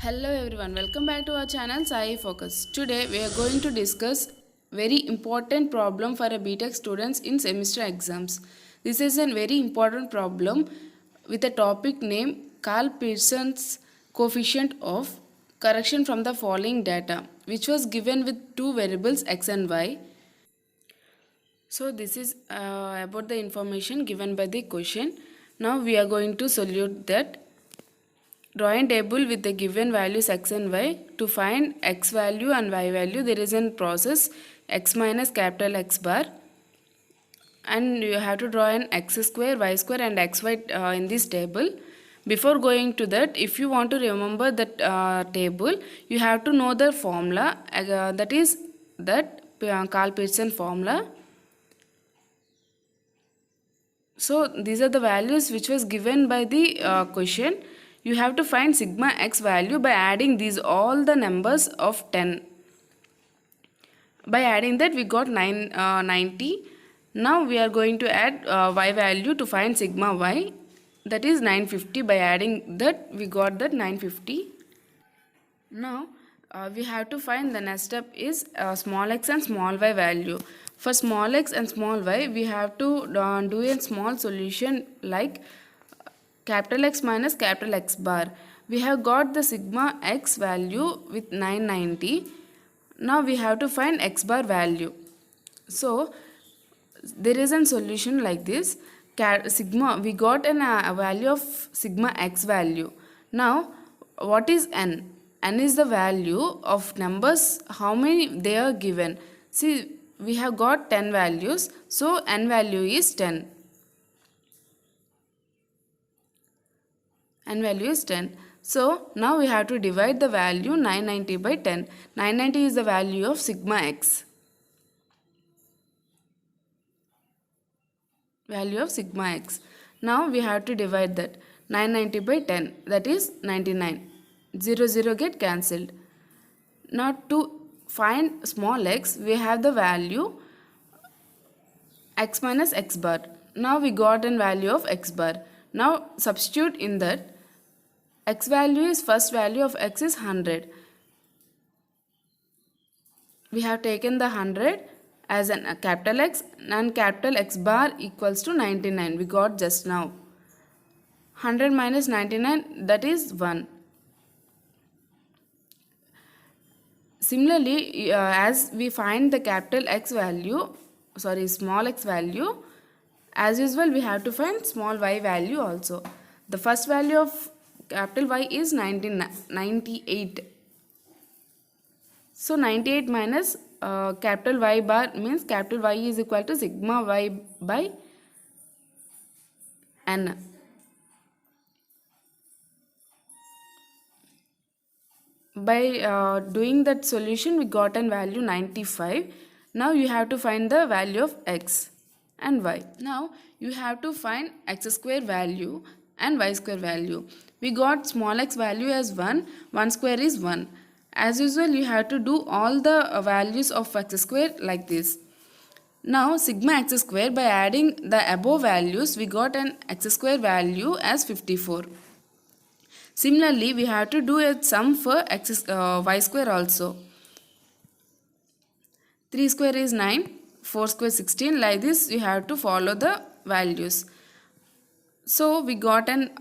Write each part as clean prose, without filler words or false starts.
Hello everyone, welcome back to our channel Sai Focus. Today we are going to discuss very important problem for a BTech students in semester exams. This is a very important problem with a topic name Carl Pearson's coefficient of correction from the following data, which was given with two variables x and y. So this is about the information given by the question. Now we are going to solve that. Draw a table with the given values x and y. To find x value and y value, there is a process x minus capital X bar, and you have to draw an x square, y square and xy in this table. Before going to that, if you want to remember that table, you have to know the formula, that is that Carl Pearson formula. So these are the values which was given by the question. You have to find sigma x value by adding these all the numbers of 10. By adding that we got 90. Now we are going to add y value to find sigma y, that is 950. By adding that we got that 950. Now we have to find the next step is small x and small y value. For small x and small y, we have to do a small solution like capital X minus capital X bar. We have got the sigma x value with 990. Now we have to find x bar value. So there is a solution like this. Sigma, we got a value of sigma x value. Now what is n? N is the value of numbers, how many they are given. See, we have got 10 values, so n value is 10. N value is 10. So now we have to divide the value 990 by 10. 990 is the value of sigma x. Value of sigma x. Now we have to divide that 990 by 10, that is 99. 0 0 get cancelled. Now to find small x, we have the value x minus x bar. Now we got a value of x bar. Now substitute in that. X value is, first value of x is 100. We have taken the 100 as a capital X, and capital X bar equals to 99. We got just now. 100 minus 99, that is 1. Similarly, as we find the capital X value, small x value, as usual we have to find small y value also. The first value of capital Y is 98. So 98 minus capital Y bar means capital Y is equal to sigma y by n. By doing that solution, we got a value 95. Now you have to find the value of x and y. Now you have to find x square value and y square value. We got small x value as 1, 1 square is 1. As usual, you have to do all the values of x square like this. Now sigma x square, by adding the above values, we got an x square value as 54. Similarly, we have to do a sum for y square also. 3 square is 9, 4 square 16. Like this, you have to follow the values. So we got an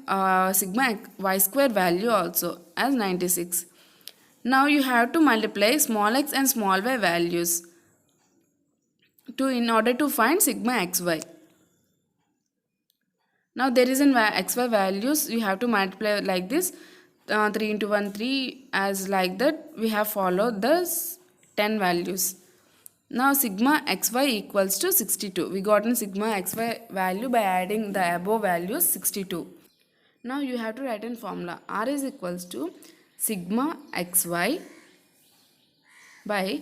sigma y square value also as 96. Now you have to multiply small x and small y values in order to find sigma xy. Now there is an xy values, you have to multiply like this. 3 into 1 3, as like that we have followed the 10 values. Now sigma xy equals to 62. We got in sigma xy value by adding the above values 62. Now you have to write in formula. R is equals to sigma xy by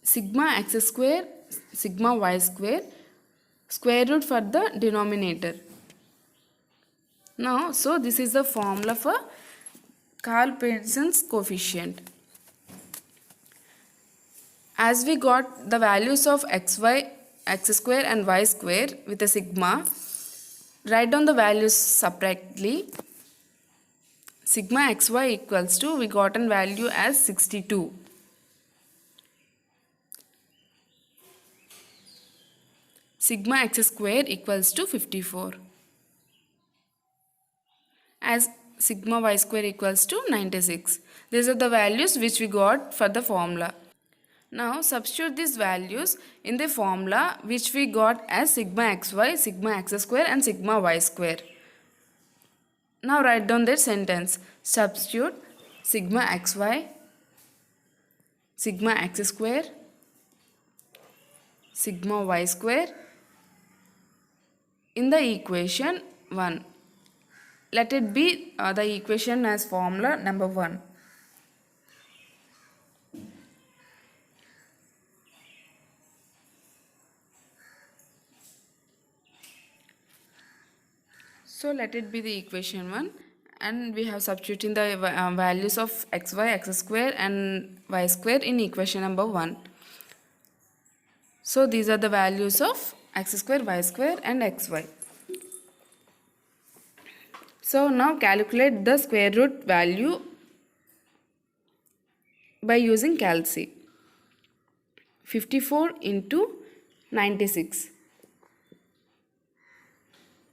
sigma x square, sigma y square, square root for the denominator. Now, so this is the formula for Carl Pearson's coefficient. As we got the values of x square and y square with a sigma, write down the values separately. sigma xy equals to, we got a value as 62. Sigma x square equals to 54. As sigma y square equals to 96. These are the values which we got for the formula. Now substitute these values in the formula which we got as sigma xy, sigma x square and sigma y square. Now write down that sentence. Substitute sigma xy, sigma x square, sigma y square in the equation 1. Let it be the equation as formula number 1. So let it be the equation 1, and we have substituting the values of xy, x square and y square in equation number 1. So these are the values of x square, y square and xy. So now calculate the square root value by using calc. 54 into 96.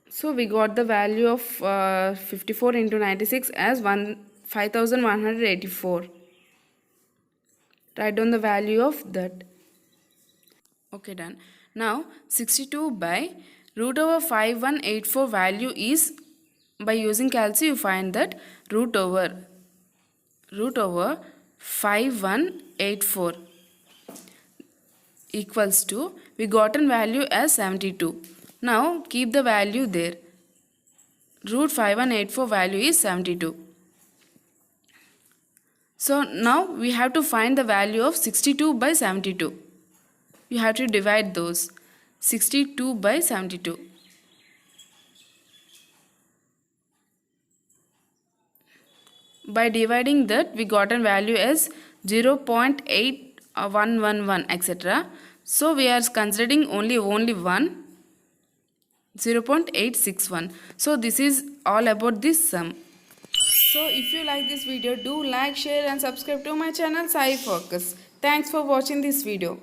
So we got the value of 54 into 96 as 5184. Write down the value of that. Okay, done. Now 62 by root over 5184 value is, by using calc you find that root over 5184 equals to, we got a value as 72. Now keep the value there. Root 5184 value is 72. So now we have to find the value of 62 by 72. You have to divide those. 62 by 72. By dividing that, we got a value as 0.8111 etc. So we are considering only one, 0.861. So this is all about this sum. So if you like this video, do like, share and subscribe to my channel Sai Focus. Thanks for watching this video.